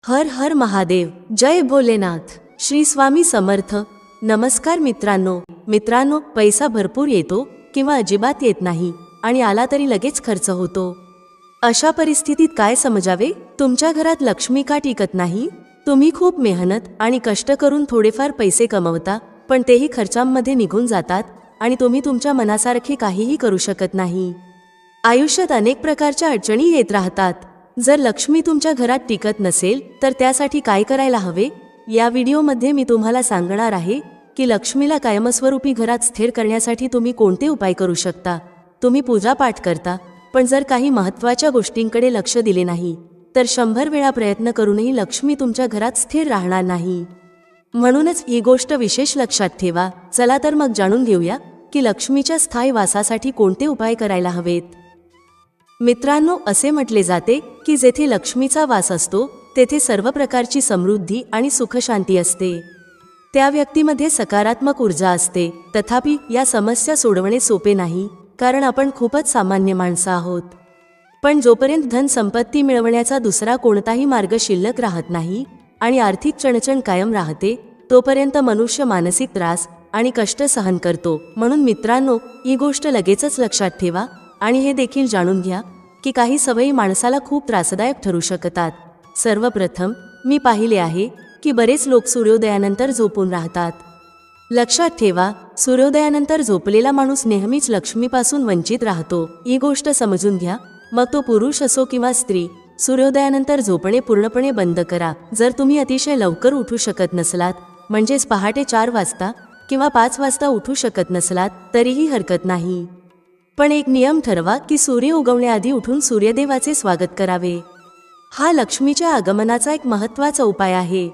हर हर महादेव, जय भोलेनाथ, श्री स्वामी समर्थ. नमस्कार मित्रांनो, पैसा भरपूर येतो किंवा अजिबात येत नाही आणि आला तरी लगेच खर्च होतो. अशा परिस्थितीत काय समजावे? तुमच्या घरात लक्ष्मी का टिकत नाही? तुम्ही खूप मेहनत आणि कष्ट करून थोडेफार पैसे कमवता, पण तेही खर्चांमध्ये निघून जातात आणि तुम्ही तुमच्या मनासारखे काहीही करू शकत नाही. आयुष्यात अनेक प्रकारच्या अडचणी येत राहतात. जर लक्ष्मी तुमच्या घरात टिकत नसेल तर त्यासाठी काय करायला हवे? या व्हिडिओमध्ये मी तुम्हाला सांगणार आहे की लक्ष्मीला कायमस्वरूपी घरात स्थिर करण्यासाठी तुम्ही कोणते उपाय करू शकता. तुम्ही पूजापाठ करता, पण जर काही महत्त्वाच्या गोष्टींकडे लक्ष दिले नाही तर 100 वेळा प्रयत्न करूनही लक्ष्मी तुमच्या घरात स्थिर राहणार नाही. म्हणूनच ही गोष्ट विशेष लक्षात ठेवा. चला तर मग जाणून घेऊया की लक्ष्मीच्या स्थायी वासासाठी कोणते उपाय करायला हवेत. मित्रांनो, असे म्हटले जाते की जेथे लक्ष्मीचा वास असतो तेथे सर्व प्रकारची समृद्धी आणि सुखशांती असते. त्या व्यक्तीमध्ये सकारात्मक ऊर्जा असते. तथापि या समस्या सोडवणे सोपे नाही, कारण आपण खूपच सामान्य माणसं आहोत. पण जोपर्यंत धन संपत्ती मिळवण्याचा दुसरा कोणताही मार्ग शिल्लक राहत नाही आणि आर्थिक चणचण कायम राहते, तोपर्यंत मनुष्य मानसिक त्रास आणि कष्ट सहन करतो. म्हणून मित्रांनो, ही गोष्ट लगेचच लक्षात ठेवा आणि हे देखील जाणून घ्या की काही सवयी माणसाला खूप त्रासदायक ठरू शकतात. सर्वप्रथम, मी पाहिले आहे की बरेच लोक सूर्योदयानंतर झोपून राहतात. लक्षात ठेवा, सूर्योदयानंतर झोपलेला माणूस नेहमीच लक्ष्मीपासून वंचित राहतो. ही गोष्ट समजून घ्या. मग तो पुरुष असो किंवा स्त्री, सूर्योदयानंतर झोपणे पूर्णपणे बंद करा. जर तुम्ही अतिशय लवकर उठू शकत नसलात, म्हणजेच पहाटे 4 वाजता किंवा 5 वाजता उठू शकत नसलात, तरीही हरकत नाही. पण एक नियम ठरवा की सूर्य उगवण्याआधी उठून सूर्यदेवाचे स्वागत करावे. हा लक्ष्मीच्या आगमनाचा एक महत्त्वाचा उपाय आहे.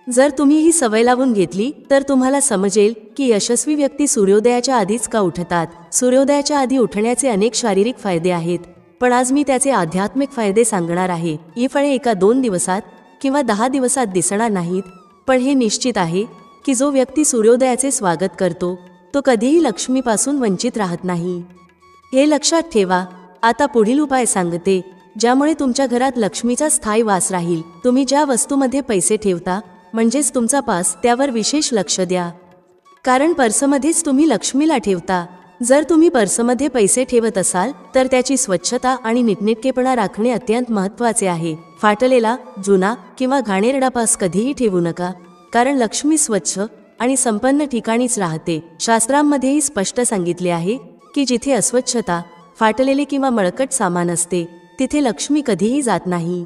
जर तुम्ही ही सवय लावून घेतली तर तुम्हाला समजेल की यशस्वी व्यक्ती सूर्योदयाच्या आधीच का उठतात. सूर्योदयाच्या आधी उठण्याचे अनेक शारीरिक फायदे आहेत, पण आज मी त्याचे आध्यात्मिक फायदे सांगणार आहे. ही फळे 1-2 दिवसात किंवा 10 दिवसात दिसणार नाहीत, पण हे निश्चित आहे की जो व्यक्ती सूर्योदयाचे स्वागत करतो तो कधीही लक्ष्मीपासून वंचित राहत नाही. हे लक्षात ठेवा. आता पुढील उपाय सांगते, ज्यामुळे तुमच्या घरात लक्ष्मीचा स्थायी वास राहील. तुम्ही ज्या वस्तूमध्ये पैसे ठेवता, म्हणजेच तुमचा पर्स, त्यावर विशेष लक्ष द्या, कारण पर्समध्येच तुम्ही लक्ष्मीला ठेवता. जर तुम्ही पर्समध्ये पैसे ठेवत असाल तर त्याची स्वच्छता आणि नीटनेटकेपणा राखणे अत्यंत महत्त्वाचे आहे. फाटलेला, जुना किंवा घाणेरडा पर्स कधीही ठेवू नका, कारण लक्ष्मी स्वच्छ आणि संपन्न ठिकाणीच राहते. शास्त्रांमध्येही स्पष्ट सांगितले आहे की जिथे अस्वच्छता, फाटलेले किंवा मळकट सामान असते तिथे लक्ष्मी कधीही जात नाही.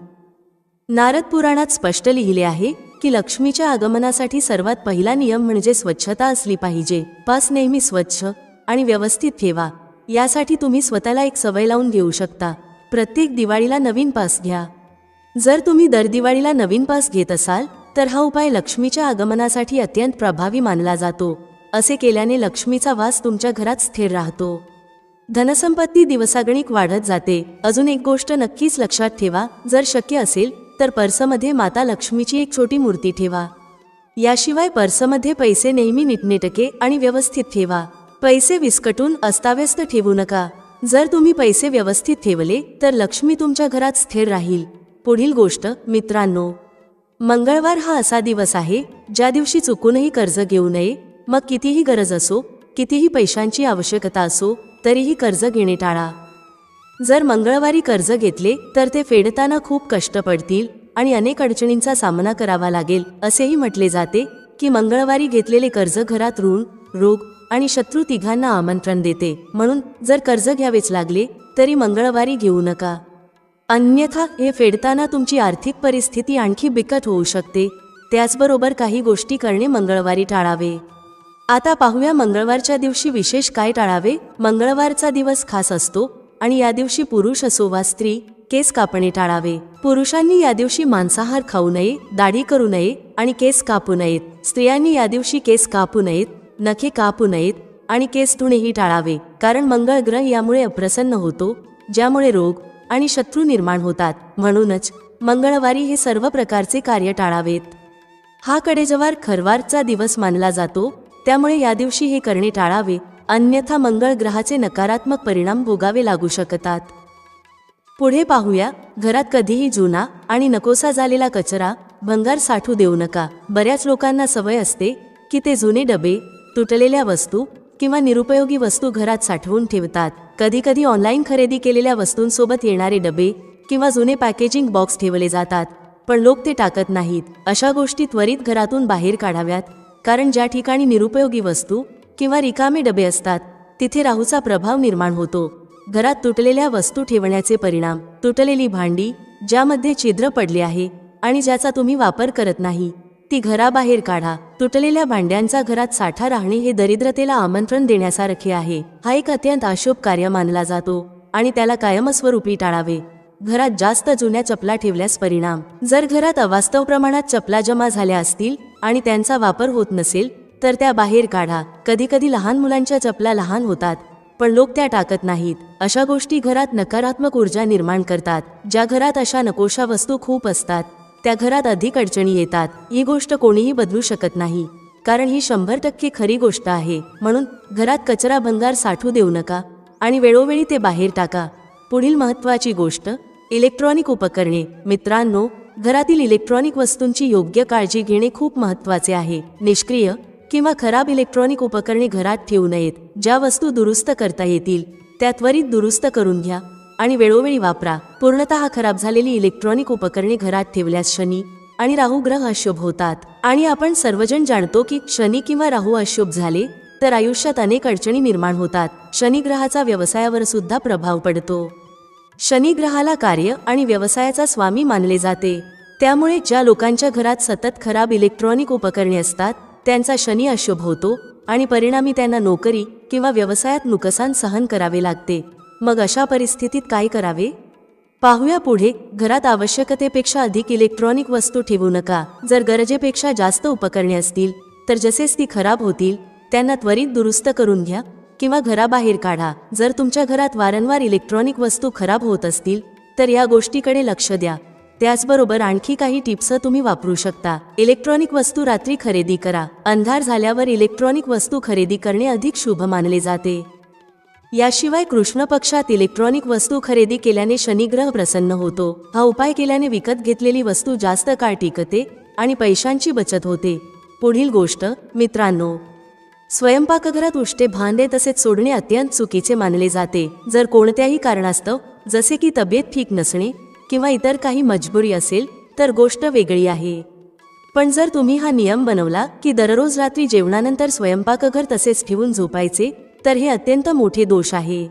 नारद पुराणात स्पष्ट लिहिले आहे की लक्ष्मीच्या आगमनासाठी सर्वात पहिला नियम म्हणजे स्वच्छता असली पाहिजे. पर्स नेहमी स्वच्छ आणि व्यवस्थित ठेवा. यासाठी तुम्ही स्वतःला एक सवय लावून घेऊ शकता. प्रत्येक दिवाळीला नवीन पर्स घ्या. जर तुम्ही दर दिवाळीला नवीन पर्स घेत असाल तर हा उपाय लक्ष्मीच्या आगमनासाठी अत्यंत प्रभावी मानला जातो. असे केल्याने लक्ष्मीचा वास तुमच्या घरात स्थिर राहतो. धनसंपत्ती दिवसागणिक वाढत जाते. अजून एक गोष्ट नक्कीच लक्षात ठेवा, जर शक्य असेल तर पर्समध्ये माता लक्ष्मीची एक छोटी मूर्ती ठेवा. याशिवाय पर्समध्ये पैसे नेहमी नीटनेटके आणि व्यवस्थित ठेवा. पैसे विस्कटून अस्ताव्यस्त ठेवू नका. जर तुम्ही पैसे व्यवस्थित ठेवले तर लक्ष्मी तुमच्या घरात स्थिर राहील. पुढील गोष्ट मित्रांनो, मंगळवार हा असा दिवस आहे ज्या दिवशी चुकूनही कर्ज घेऊ नये. मग कितीही गरज असो, कितीही पैशांची आवश्यकता असो, तरीही कर्ज घेणे टाळा. जर मंगळवारी कर्ज घेतले तर ते फेडताना खूप कष्ट पडतील आणि अनेक अडचणींचा सामना करावा लागेल. असेही म्हटले जाते की मंगळवारी घेतलेले कर्ज घरात ऋण, रोग आणि शत्रू तिघांना आमंत्रण देते. म्हणून जर कर्ज घ्यावेच लागले तरी मंगळवारी घेऊ नका, अन्यथा हे फेडताना तुमची आर्थिक परिस्थिती आणखी बिकट होऊ शकते. त्याचबरोबर काही गोष्टी करणे मंगळवारी टाळावे. आता पाहूया मंगळवारच्या दिवशी विशेष काय टाळावे. मंगळवारचा दिवस खास असतो आणि या दिवशी पुरुष असो वा स्त्री, केस कापणे टाळावे. पुरुषांनी या दिवशी मांसाहार खाऊ नये, दाढी करू नये आणि केस कापू नयेत. स्त्रियांनी या दिवशी केस कापू नयेत, नखे कापू नयेत आणि केस धुणेही टाळावे, कारण मंगळ ग्रह यामुळे अप्रसन्न होतो, ज्यामुळे रोग आणि शत्रू निर्माण होतात. म्हणूनच मंगळवारी हे सर्व प्रकारचे कार्य टाळावेत. हा कडेजवार खरवारचा दिवस मानला जातो, त्यामुळे या दिवशी हे करणे टाळावे, अन्यथा मंगळ ग्रहाचे नकारात्मक परिणाम भोगावे लागू शकतात. पुढे पाहूया, घरात कधीही जुना आणि नकोसा झालेला कचरा, भंगार साठवू देऊ नका. बऱ्याच लोकांना सवय असते की ते जुने डबे, तुटलेल्या वस्तू किंवा निरुपयोगी वस्तू घरात साठवून ठेवतात. कधीकधी ऑनलाईन खरेदी केलेल्या वस्तूंसोबत येणारे डबे किंवा जुने पॅकेजिंग बॉक्स ठेवले जातात, पण लोक ते टाकत नाहीत. अशा गोष्टी त्वरित घरातून बाहेर काढाव्यात, कारण ज्या ठिकाणी निरुपयोगी वस्तू किंवा रिकामे डबे असतात तिथे राहूचा प्रभाव निर्माण होतो. घरात तुटलेल्या वस्तू ठेवण्याचे परिणाम: तुटलेली भांडी ज्यामध्ये छिद्र पडले आहे आणि ज्याचा तुम्ही वापर करत नाही, ती घराबाहेर काढा. तुटलेल्या भांड्यांचा घरात साठा राहणे हे दरिद्रतेला आमंत्रण देण्यासारखे आहे. हा एक अत्यंत अशुभ कार्य मानला जातो आणि त्याला कायमस्वरूपी टाळावे. घरात जास्त जुन्या चपला ठेवल्यास परिणाम: जर घरात अवास्तव प्रमाणात चपला जमा झाल्या असतील आणि त्यांचा वापर होत नसेल तर त्या बाहेर काढा. कधीकधी लहान मुलांच्या चपला लहान होतात, पण लोक त्या टाकत नाहीत. अशा गोष्टी घरात नकारात्मक ऊर्जा निर्माण करतात. ज्या घरात अशा नकोशा वस्तू खूप असतात त्या घरात अधिक अडचणी येतात. ही गोष्ट कोणीही बदलू शकत नाही, कारण ही 100% खरी गोष्ट आहे. म्हणून घरात कचरा, भंगार साठवू देऊ नका आणि वेळोवेळी ते बाहेर टाका. पुढील महत्त्वाची गोष्ट: इलेक्ट्रॉनिक उपकरणे. मित्रांनो, घरातील इलेक्ट्रॉनिक वस्तूंची योग्य काळजी घेणे खूप महत्त्वाचे आहे. निष्क्रिय किंवा खराब इलेक्ट्रॉनिक उपकरणे घरात ठेवू नयेत. ज्या वस्तू दुरुस्त करता येतील त्या त्वरित दुरुस्त करून घ्या आणि वेळोवेळी वापरा. पूर्णतः खराब झालेली इलेक्ट्रॉनिक उपकरणे घरात ठेवल्यास शनी आणि राहू ग्रह अशुभ होतात. आणि आपण सर्वजण जाणतो की शनी किंवा राहू अशुभ झाले तर आयुष्यात अनेक अडचणी निर्माण होतात. शनी ग्रहाचा व्यवसायावर सुद्धा प्रभाव पडतो. शनी ग्रहाला कार्य आणि व्यवसायाचा स्वामी मानले जाते. त्यामुळे ज्या लोकांच्या घरात सतत खराब इलेक्ट्रॉनिक उपकरणे असतात त्यांचा शनी अशुभ होतो आणि परिणामी त्यांना नोकरी किंवा व्यवसायात नुकसान सहन करावे लागते. मग अशा परिस्थितीत काय करावे? पाहूया पुढे. घरात आवश्यकतेपेक्षा अधिक इलेक्ट्रॉनिक वस्तू ठेवू नका. जर गरजेपेक्षा जास्त उपकरणे असतील तर जसेच ती खराब होतील त्यांना त्वरित दुरुस्त करून घ्या किंवा घराबाहेर काढा. जर तुमच्या घरात वारंवार इलेक्ट्रॉनिक वस्तू खराब होत असतील तर या गोष्टीकडे लक्ष द्या. त्याचबरोबर आणखी काही टिप्स तुम्ही वापरू शकता. इलेक्ट्रॉनिक वस्तू रात्री खरेदी करा. अंधार झाल्यावर इलेक्ट्रॉनिक वस्तू खरेदी करणे अधिक शुभ मानले जाते. याशिवाय कृष्ण पक्षात इलेक्ट्रॉनिक वस्तू खरेदी केल्याने शनिग्रह प्रसन्न होतो. हा उपाय केल्याने विकत घेतलेली वस्तू जास्त काळ टिकते आणि पैशांची बचत होते. पुढील गोष्ट: मित्रांनो, स्वयंपाकघरात उष्टे भांडे तसेच सोडणे अत्यंत चुकीचे मानले जाते. जर कोणत्याही कारणास्तव जसे की तब्येत ठीक नसणे किंवा इतर काही मजबुरी असेल तर गोष्ट वेगळी आहे. पण जर तुम्ही हा नियम बनवला की दररोज रात्री जेवणानंतर स्वयंपाकघर तसेच ठेवून झोपायचे तर हे अत्यंत मोठे दोष आहे.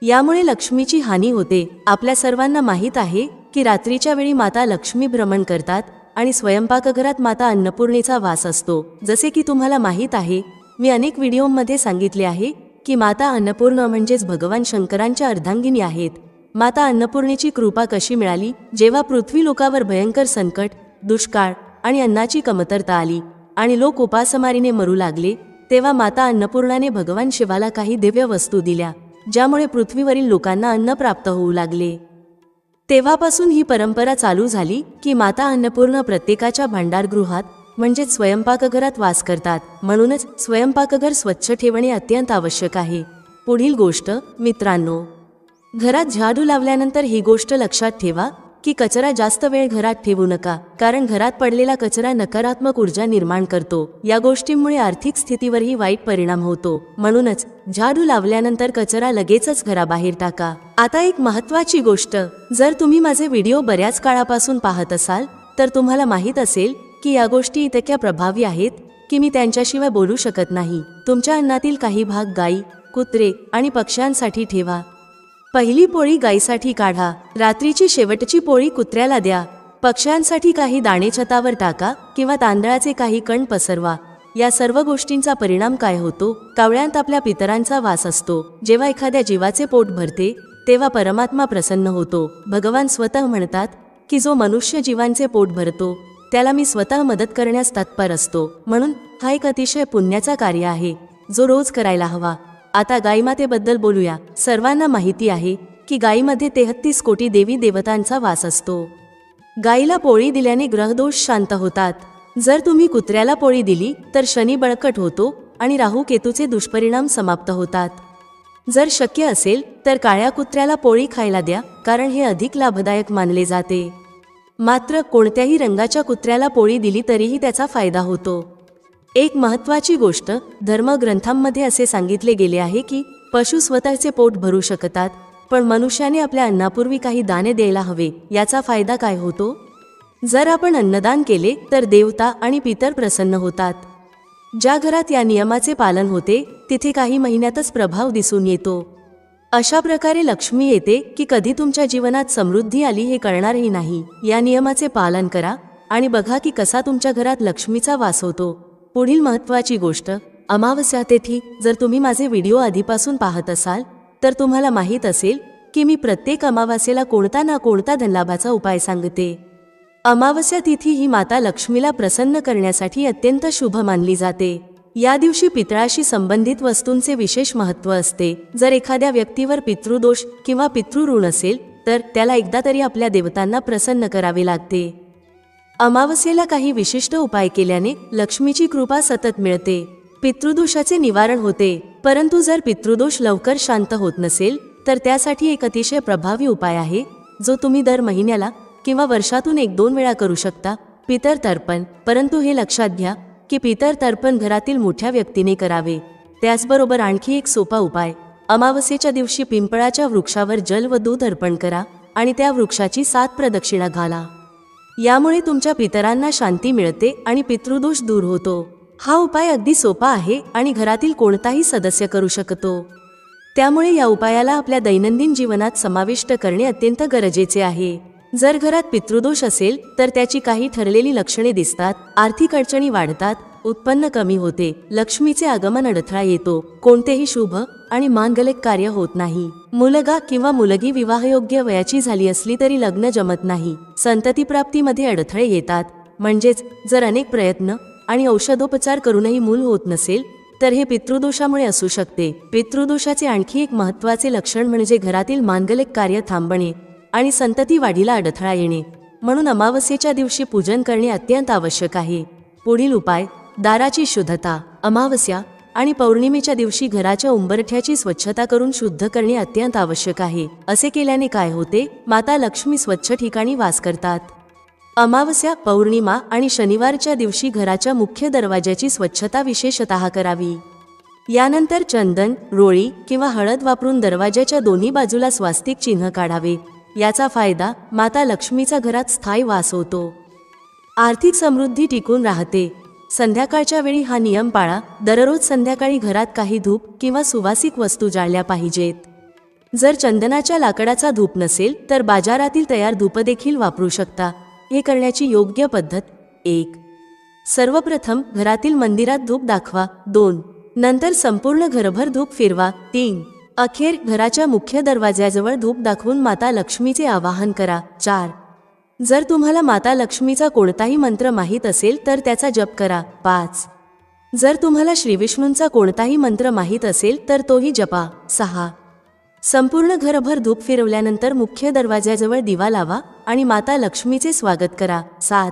यामुळे लक्ष्मीची हानी होते. आपल्या सर्वांना माहीत आहे की रात्रीच्या वेळी माता लक्ष्मी भ्रमण करतात आणि स्वयंपाकघरात माता अन्नपूर्णेचा वास असतो. जसे की तुम्हाला माहीत आहे, मी अनेक व्हिडिओमध्ये सांगितले आहे की माता अन्नपूर्ण म्हणजेच भगवान शंकरांच्या अर्धांगिनी आहेत. माता अन्नपूर्णेची कृपा कशी मिळाली? जेव्हा पृथ्वी लोकावर भयंकर संकट, दुष्काळ आणि अन्नाची कमतरता आली आणि लोक उपासमारीने मरू लागले, तेव्हा माता अन्नपूर्णाने भगवान शिवाला काही दिव्य वस्तू दिल्या, ज्यामुळे पृथ्वीवरील लोकांना अन्न प्राप्त होऊ लागले. तेव्हापासून ही परंपरा चालू झाली की माता अन्नपूर्ण प्रत्येकाच्या भांडारगृहात म्हणजेच स्वयंपाकघरात वास करतात. म्हणूनच स्वयंपाकघर स्वच्छ ठेवणे अत्यंत आवश्यक आहे. पुढील गोष्ट: मित्रांनो, घरात झाडू लावल्यानंतर ही गोष्ट लक्षात ठेवा की कचरा जास्त वेळ घरात ठेवू नका, कारण घरात पडलेला कचरा नकारात्मक ऊर्जा निर्माण करतो. या गोष्टींमुळे आर्थिक स्थितीवरही वाईट परिणाम होतो. म्हणूनच झाडू लावल्यानंतर कचरा लगेचच घराबाहेर टाका. आता एक महत्त्वाची गोष्ट: जर तुम्ही माझे व्हिडिओ बऱ्याच काळापासून पाहत असाल तर तुम्हाला माहीत असेल की या गोष्टी इतक्या प्रभावी आहेत की मी त्यांच्याशिवाय बोलू शकत नाही. तुमच्या अन्नातील काही भाग गायी, कुत्रे आणि पक्ष्यांसाठी ठेवा. पहिली पोळी गायीसाठी काढा. रात्रीची शेवटची पोळी कुत्र्याला द्या. पक्ष्यांसाठी काही दाणे छतावर टाका किंवा तांदळाचे काही कण पसरवा. या सर्व गोष्टींचा परिणाम काय होतो? कावळ्यांत आपल्या पितरांचा वास असतो. जेव्हा एखाद्या जीवाचे पोट भरते तेव्हा परमात्मा प्रसन्न होतो. भगवान स्वतः म्हणतात की जो मनुष्य जीवांचे पोट भरतो त्याला मी स्वतः मदत करण्यास तत्पर असतो. म्हणून हा एक अतिशय पुण्याचा कार्य आहे जो रोज करायला हवा. आता गायीमातेबद्दल बोलूया. सर्वांना माहिती आहे की गायीमध्ये 33 कोटी देवी देवतांचा वास असतो. गायीला पोळी दिल्याने ग्रहदोष शांत होतात. जर तुम्ही कुत्र्याला पोळी दिली तर शनी बळकट होतो आणि राहू केतूचे दुष्परिणाम समाप्त होतात. जर शक्य असेल तर काळ्या कुत्र्याला पोळी खायला द्या, कारण हे अधिक लाभदायक मानले जाते. मात्र कोणत्याही रंगाच्या कुत्र्याला पोळी दिली तरीही त्याचा फायदा होतो. एक महत्त्वाची गोष्ट, धर्मग्रंथांमध्ये असे सांगितले गेले आहे की पशु स्वतःचे पोट भरू शकतात, पण मनुष्याने आपल्या अन्नापूर्वी काही दाणे द्यायला हवे. याचा फायदा काय होतो? जर आपण अन्नदान केले तर देवता आणि पितर प्रसन्न होतात. ज्या घरात या नियमाचे पालन होते तिथे काही महिन्यातच प्रभाव दिसून येतो. अशा प्रकारे लक्ष्मी येते की कधी तुमच्या जीवनात समृद्धी आली हे कळणारही नाही. या नियमाचे पालन करा आणि बघा की कसा तुमच्या घरात लक्ष्मीचा वास होतो. पुढील महत्त्वाची गोष्ट, अमावस्या तिथी. जर तुम्ही माझे व्हिडिओ आधीपासून पाहत असाल तर तुम्हाला माहीत असेल की मी प्रत्येक अमावास्येला कोणता ना कोणता धनलाभाचा उपाय सांगते. अमावस्या तिथी ही माता लक्ष्मीला प्रसन्न करण्यासाठी अत्यंत शुभ मानली जाते. या दिवशी पितळाशी संबंधित वस्तूंचे विशेष महत्त्व असते. जर एखाद्या व्यक्तीवर पितृदोष किंवा पितृऋण असेल तर त्याला एकदा तरी आपल्या देवतांना प्रसन्न करावे लागते. अमावस्येला काही विशिष्ट उपाय केल्याने लक्ष्मीची कृपा सतत मिळते. पितृदोषाचे निवारण होते. परंतु जर पितृदोष लवकर शांत होत नसेल तर त्यासाठी एक अतिशय प्रभावी उपाय आहे, जो तुम्ही दर महिन्याला किंवा वर्षातून 1-2 वेळा करू शकता. पितर तर्पण. परंतु हे लक्षात घ्या की पितर तर्पण घरातील मोठ्या व्यक्तीने करावे. त्याचबरोबर आणखी एक सोपा उपाय, अमावस्येच्या दिवशी पिंपळाच्या वृक्षावर जल व दूध अर्पण करा आणि त्या वृक्षाची 7 प्रदक्षिणा घाला. यामुळे तुमच्या पितरांना शांती मिळते आणि पितृदोष दूर होतो. हा उपाय अगदी सोपा आहे आणि घरातील कोणताही सदस्य करू शकतो. त्यामुळे या उपायाला आपल्या दैनंदिन जीवनात समाविष्ट करणे अत्यंत गरजेचे आहे. जर घरात पितृदोष असेल तर त्याची काही ठरलेली लक्षणे दिसतात. आर्थिक अडचणी वाढतात, उत्पन्न कमी होते, लक्ष्मीचे आगमन अडथळा येतो, कोणतेही शुभ आणि मांगलिक कार्य होत नाही, मुलगा किंवा मुलगी विवाहयोग्य वयाची झाली असली तरी लग्न जमत नाही, संततीप्राप्तीमध्ये अडथळे येतात. म्हणजेच जर अनेक प्रयत्न आणि औषधोपचार करूनही मूल होत नसेल तर हे पितृदोषामुळे असू शकते. पितृदोषाचे आणखी एक महत्त्वाचे लक्षण म्हणजे घरातील मांगलिक कार्य थांबणे आणि संतती वाढीला अडथळा येणे. म्हणून अमावस्येच्या दिवशी पूजन करणे अत्यंत आवश्यक आहे. पुढील उपाय, दाराची शुद्धता. अमावस्या आणि पौर्णिमेच्या दिवशी घराच्या उंबरठ्याची स्वच्छता करून शुद्ध करणे अत्यंत आवश्यक आहे. असे केल्याने काय होते? माता लक्ष्मी स्वच्छ ठिकाणी वास करतात. अमावस्या, पौर्णिमा आणि शनिवारच्या दिवशी घराच्या मुख्य दरवाजाची स्वच्छता विशेषतः करावी. यानंतर चंदन, रोळी किंवा हळद वापरून दरवाजाच्या दोन्ही बाजूला स्वास्तिक चिन्ह काढावे. याचा फायदा, माता लक्ष्मीचा घरात स्थायी वास होतो. आर्थिक समृद्धी टिकून राहते. संध्याकाळच्या वेळी हा नियम पाळा. दररोज संध्याकाळी घरात काही धूप किंवा सुवासिक वस्तू जाळल्या पाहिजेत. जर चंदनाच्या लाकडाचा धूप नसेल तर बाजारातील तयार धूप देखील वापरू शकता. हे करण्याची योग्य पद्धत: 1. सर्वप्रथम घरातील मंदिरात धूप दाखवा. 2. नंतर संपूर्ण घरभर धूप फिरवा. 3. अखेर घराच्या मुख्य दरवाजाजवळ धूप दाखवून माता लक्ष्मीचे आवाहन करा. 4. जर तुम्हाला माता लक्ष्मीचा कोणताही मंत्र माहीत असेल तर त्याचा जप करा. 5. जर तुम्हाला श्रीविष्णूंचा कोणताही मंत्र माहीत असेल तर तोही जपा. 6. संपूर्ण घरभर धूप फिरवल्यानंतर मुख्य दरवाजाजवळ दिवा लावा आणि माता लक्ष्मीचे स्वागत करा. 7.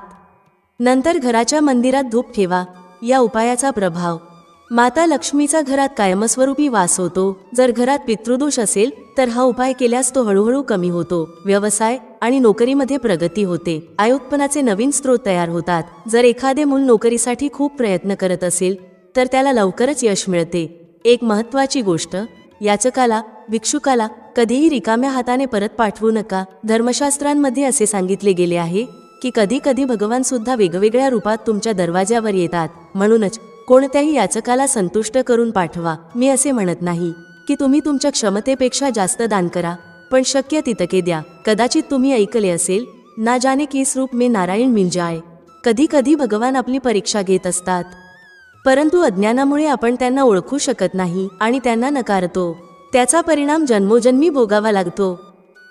नंतर घराच्या मंदिरात धूप ठेवा. या उपायाचा प्रभाव, माता लक्ष्मीचा घरात कायमस्वरूपी वास होतो. जर घरात पितृदोष असेल तर हा उपाय केल्यास तो हळूहळू कमी होतो. व्यवसाय आणि नोकरीमध्ये प्रगती होते. आयोत्पन्नाचे नवीन स्रोत तयार होतात. जर एखादे मूल नोकरीसाठी खूप प्रयत्न करत असेल तर त्याला लवकरच यश मिळते. एक महत्त्वाची गोष्ट, याचकाला, भिक्षुकाला कधीही रिकाम्या हाताने परत पाठवू नका. धर्मशास्त्रांमध्ये असे सांगितले गेले आहे की कधी कधी भगवान सुद्धा वेगवेगळ्या रूपात तुमच्या दरवाज्यावर येतात. म्हणूनच कोणत्याही याचकाला संतुष्ट करून पाठवा. मी असे म्हणत नाही की तुम्ही तुमच्या क्षमतेपेक्षा जास्त दान करा, पण शक्य तितके द्या. कदाचित तुम्ही ऐकले असेल, ना जाने किस रूप में नारायण मिल जाए. कधी कधी भगवान आपली परीक्षा घेत असतात, परंतु अज्ञानामुळे आपण त्यांना ओळखू शकत नाही आणि त्यांना नकारतो. त्याचा परिणाम जन्मोजन्मी भोगावा लागतो.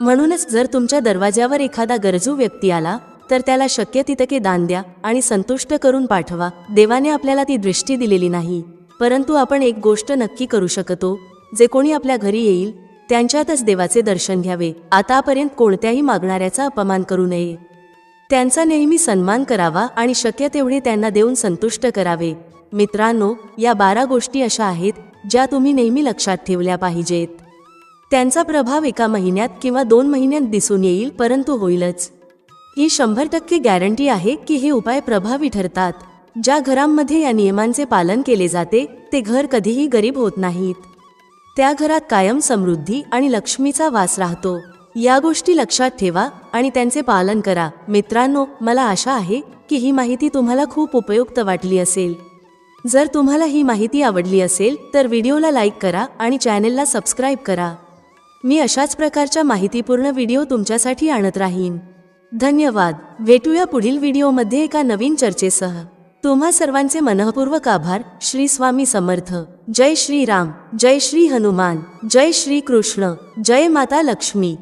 म्हणूनच जर तुमच्या दरवाज्यावर एखादा गरजू व्यक्ती आला तर त्याला शक्य तितके दान द्या आणि संतुष्ट करून पाठवा. देवाने आपल्याला ती दृष्टी दिलेली नाही, परंतु आपण एक गोष्ट नक्की करू शकतो, जे कोणी आपल्या घरी येईल त्यांच्यातच देवाचे दर्शन घ्यावे. आतापर्यंत कोणत्याही मागणाऱ्याचा अपमान करू नये. त्यांचा नेहमी सन्मान करावा आणि शक्य तेवढे त्यांना देऊन संतुष्ट करावे. मित्रांनो, या 12 गोष्टी अशा आहेत ज्या तुम्ही नेहमी लक्षात ठेवल्या पाहिजेत. त्यांचा प्रभाव एका महिन्यात किंवा 2 महिन्यात दिसून येईल, परंतु होईलच. ही 100% गॅरंटी आहे की हे उपाय प्रभावी ठरतात. ज्या घरांमध्ये या नियमांचे पालन केले जाते ते घर कधीही गरीब होत नाहीत. त्या घरात कायम समृद्धी आणि लक्ष्मीचा वास राहतो. या गोष्टी लक्षात ठेवा आणि त्यांचे पालन करा. मित्रांनो, मला आशा आहे की ही माहिती तुम्हाला खूप उपयुक्त वाटली असेल. जर तुम्हाला ही माहिती आवडली असेल तर व्हिडिओला लाईक करा आणि चॅनेलला सबस्क्राईब करा. मी अशाच प्रकारच्या माहितीपूर्ण व्हिडिओ तुमच्यासाठी आणत राहीन. धन्यवाद. भेटूया पुढील व्हिडिओमध्ये एका नवीन चर्चेसह. तुम्हा सर्वांचे मनःपूर्वक आभार. श्री स्वामी समर्थ. जय श्री राम, जय श्री हनुमान, जय श्री कृष्ण, जय माता लक्ष्मी.